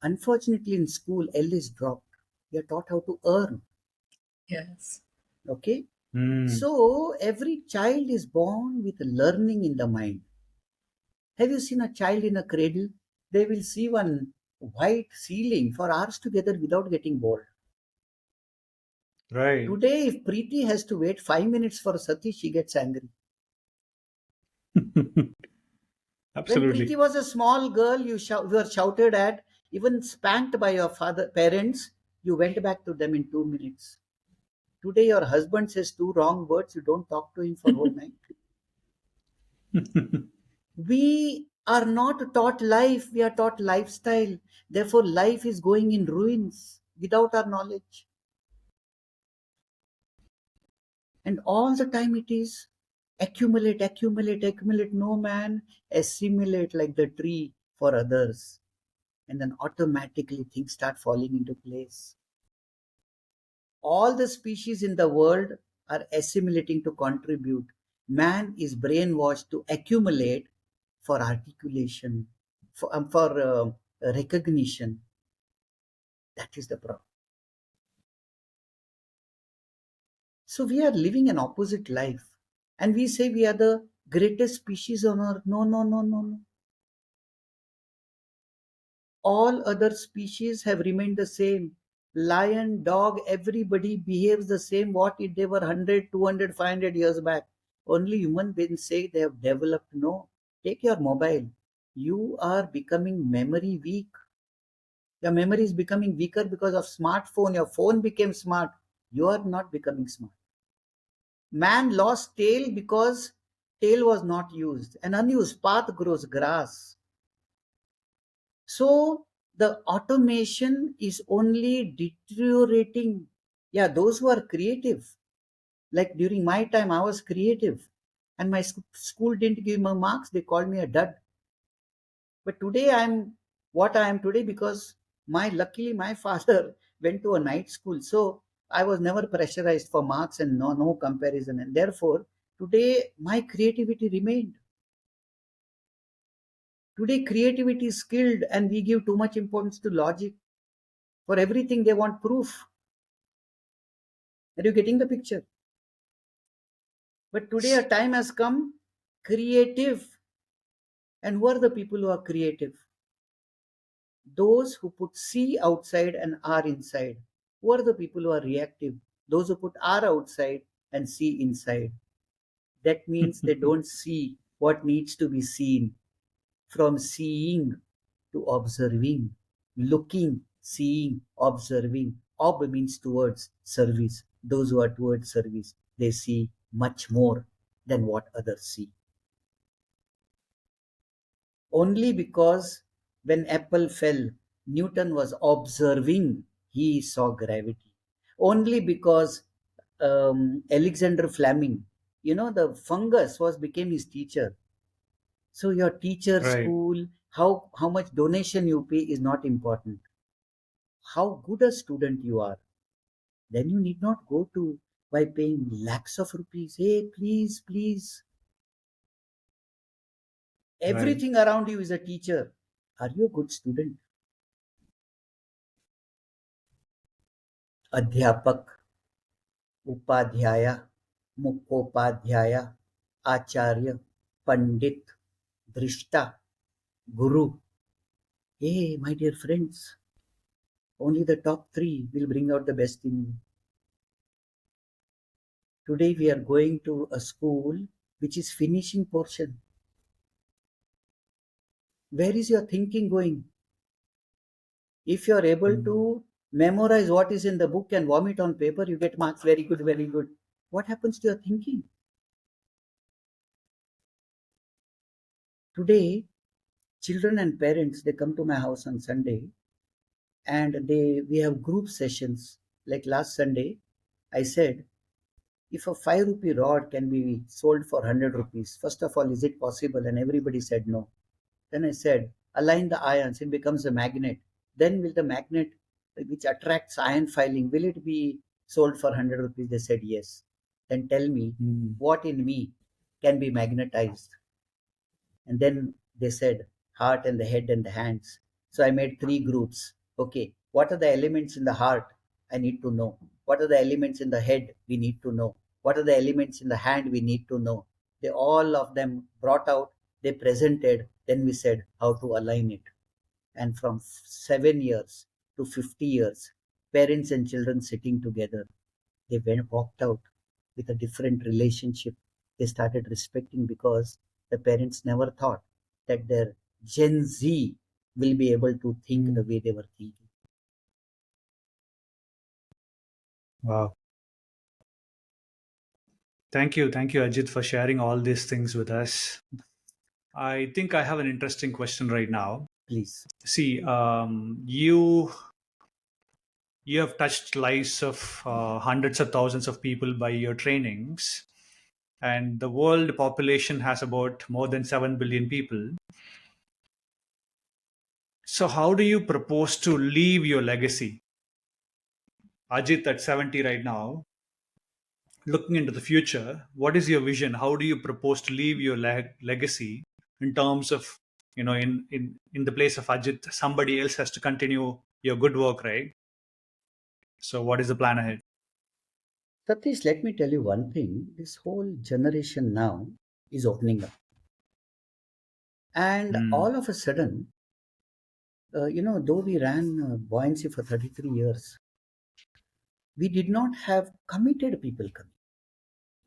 B: Unfortunately, in school, L is dropped. We are taught how to earn.
C: Yes.
B: Okay?
A: Mm.
B: So every child is born with learning in the mind. Have you seen a child in a cradle? They will see one white ceiling for hours together without getting bored.
A: Right.
B: Today, if Preeti has to wait 5 minutes for Satish, she gets angry. When Preeti
A: Absolutely.
B: was a small girl, you were shouted at, even spanked by your parents. You went back to them in 2 minutes. Today, your husband says two wrong words, you don't talk to him for whole night. We are not taught life, we are taught lifestyle. Therefore, life is going in ruins without our knowledge. And all the time it is accumulate, accumulate, accumulate. No, man, assimilate like the tree for others. And then automatically things start falling into place. All the species in the world are assimilating to contribute. Man is brainwashed to accumulate for articulation, for recognition. That is the problem. So we are living an opposite life. And we say we are the greatest species on earth. No, no, no, no, no. All other species have remained the same. Lion, dog, everybody behaves the same what if they were 100, 200, 500 years back. Only human beings say they have developed. No. Take your mobile. You are becoming memory weak. Your memory is becoming weaker because of smartphone. Your phone became smart. You are not becoming smart. Man lost tail because tail was not used. An unused path grows grass. So the automation is only deteriorating. Yeah, those who are creative, like during my time, I was creative, and my school didn't give me marks. They called me a dud. But today I'm what I am today because luckily my father went to a night school, so I was never pressurized for marks and no comparison, and therefore today my creativity remained. Today creativity is skilled, and we give too much importance to logic. For everything they want proof. Are you getting the picture? But today a time has come, creative. And who are the people who are creative? Those who put C outside and R inside. Who are the people who are reactive? Those who put R outside and C inside. That means they don't see what needs to be seen. From seeing to observing, looking, seeing, observing. Ob means towards service. Those who are towards service, they see much more than what others see. Only because when apple fell, Newton was observing, he saw gravity. Only because Alexander Fleming, the fungus was became his teacher. So your teacher,
A: Right.
B: school, how much donation you pay is not important. How good a student you are. Then you need not go to by paying lakhs of rupees. Hey, please, please.
A: Right.
B: Everything around you is a teacher. Are you a good student? अध्यापक, उपाध्याय, मुखोपाध्याय, आचार्य, पंडित, drishta, guru. Hey, my dear friends, only the top three will bring out the best in you. Today we are going to a school which is finishing portion. Where is your thinking going? If you are able to memorize what is in the book and vomit on paper, you get marks very good, very good. What happens to your thinking? Today, children and parents, they come to my house on Sunday and we have group sessions. Like last Sunday, I said, if a 5 rupee rod can be sold for 100 rupees, first of all, is it possible? And everybody said no. Then I said, align the ions, it becomes a magnet. Then will the magnet which attracts ion filing, will it be sold for 100 rupees? They said yes. Then tell me what in me can be magnetized. And then they said heart and the head and the hands. So I made three groups. Okay, what are the elements in the heart? I need to know. What are the elements in the head? We need to know. What are the elements in the hand? We need to know. They all of them brought out, they presented, then we said how to align it. And from 7 years to 50 years, parents and children sitting together, they walked out with a different relationship. They started respecting because the parents never thought that their Gen Z will be able to think the way they were thinking.
A: Wow. Thank you, Ajit, for sharing all these things with us. I think I have an interesting question right now.
B: Please.
A: See, you have touched lives of hundreds of thousands of people by your trainings, and the world population has about more than 7 billion people. So how do you propose to leave your legacy? Ajit at 70 right now, looking into the future, what is your vision? How do you propose to leave your legacy in terms of, in the place of Ajit, somebody else has to continue your good work, right? So what is the plan ahead?
B: Satish, let me tell you one thing. This whole generation now is opening up. And
A: Mm.
B: all of a sudden, though we ran Buoyancy for 33 years, we did not have committed people coming.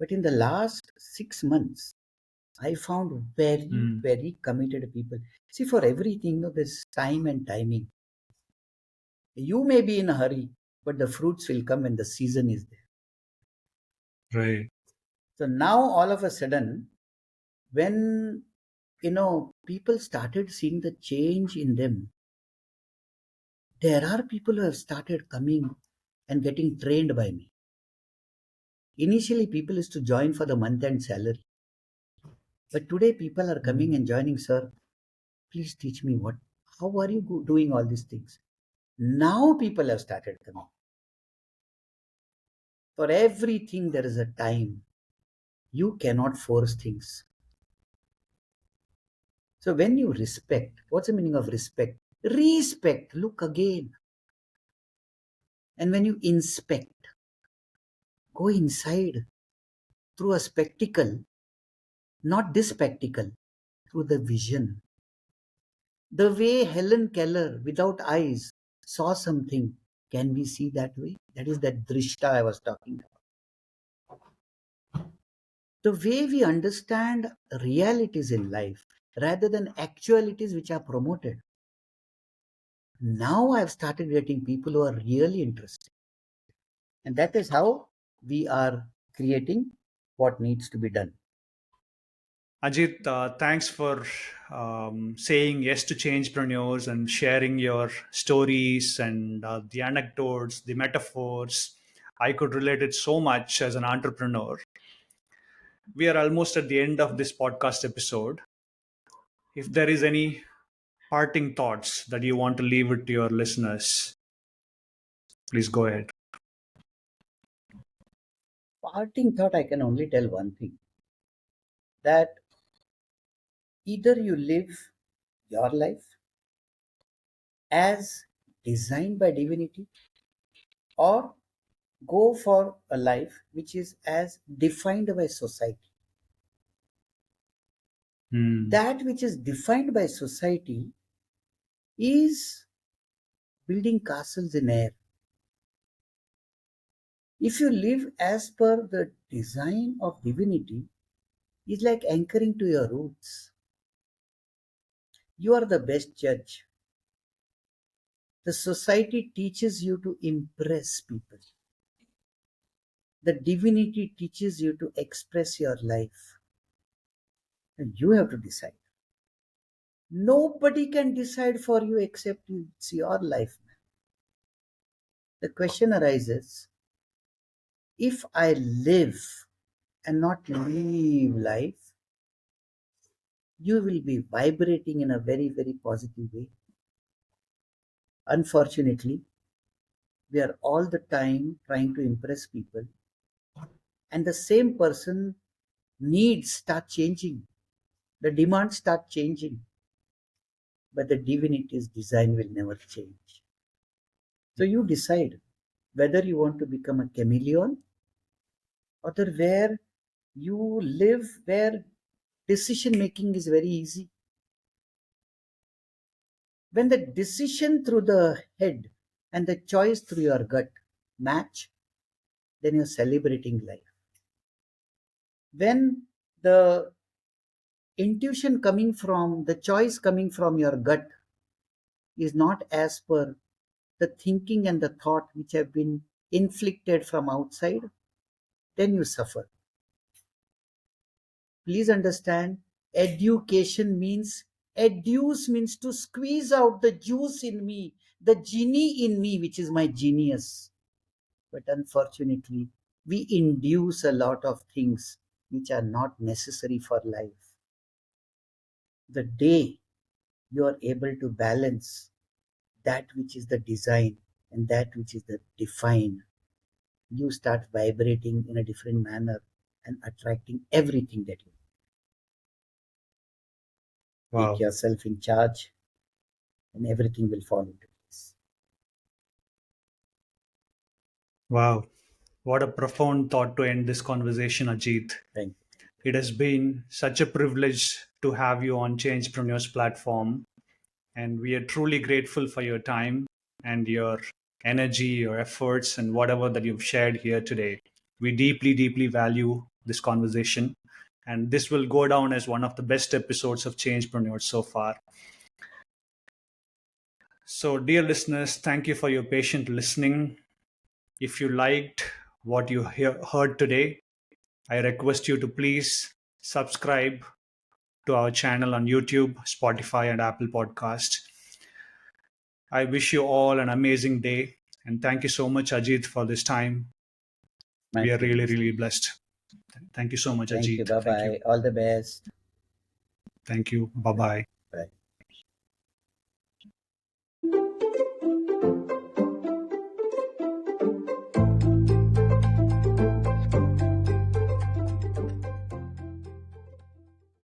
B: But in the last 6 months, I found very,
A: Mm.
B: very committed people. See, for everything, there's time and timing. You may be in a hurry, but the fruits will come when the season is there.
A: Right.
B: So now all of a sudden, when people started seeing the change in them, there are people who have started coming and getting trained by me. Initially, people used to join for the month end salary. But today, people are coming and joining, sir. Please teach me how are you doing all these things? Now people have started coming. For everything, there is a time. You cannot force things. So when you respect, what's the meaning of respect? Respect, look again. And when you inspect, go inside through a spectacle, not this spectacle, through the vision. The way Helen Keller, without eyes, saw something, can we see that way? That is that drishta I was talking about. The way we understand realities in life rather than actualities which are promoted. Now I've started getting people who are really interested. And that is how we are creating what needs to be done.
A: Ajit, thanks for saying yes to Changepreneurs and sharing your stories and the anecdotes, the metaphors. I could relate it so much as an entrepreneur. We are almost at the end of this podcast episode. If there is any parting thoughts that you want to leave with to your listeners, please go ahead.
B: Parting thought, I can only tell one thing, that either you live your life as designed by divinity, or go for a life which is as defined by society. That which is defined by society is building castles in air. If you live as per the design of divinity, it's like anchoring to your roots. You are the best judge. The society teaches you to impress people. The divinity teaches you to express your life. And you have to decide. Nobody can decide for you except you. It's your life. The question arises, if I live and not live life, you will be vibrating in a very, very positive way. Unfortunately, we are all the time trying to impress people, and the same person needs start changing. The demands start changing, but the divinity's design will never change. So you decide whether you want to become a chameleon, or where you live where decision making is very easy. When the decision through the head and the choice through your gut match, then you're celebrating life. When the intuition coming from the choice coming from your gut is not as per the thinking and the thought which have been inflicted from outside, then you suffer. Please understand, education means, educe means to squeeze out the juice in me, the genie in me, which is my genius. But unfortunately, we induce a lot of things which are not necessary for life. The day you are able to balance that which is the design and that which is the define, you start vibrating in a different manner and attracting everything that you
A: Wow.
B: take yourself in charge, and everything will fall into place.
A: Wow. What a profound thought to end this conversation, Ajit.
B: Thank you.
A: It has been such a privilege to have you on Changepreneurs platform. And we are truly grateful for your time and your energy, your efforts, and whatever that you've shared here today. We deeply, deeply value this conversation. And this will go down as one of the best episodes of Changepreneurs so far. So, dear listeners, thank you for your patient listening. If you liked what you heard today, I request you to please subscribe to our channel on YouTube, Spotify, and Apple Podcast. I wish you all an amazing day. And thank you so much, Ajit, for this time.
B: My
A: We are really,
B: privilege.
A: really blessed. Thank you so much,
B: Thank you.
A: Ajit.
B: Bye
A: Thank you.
B: bye. All the best.
A: Thank you. Bye bye.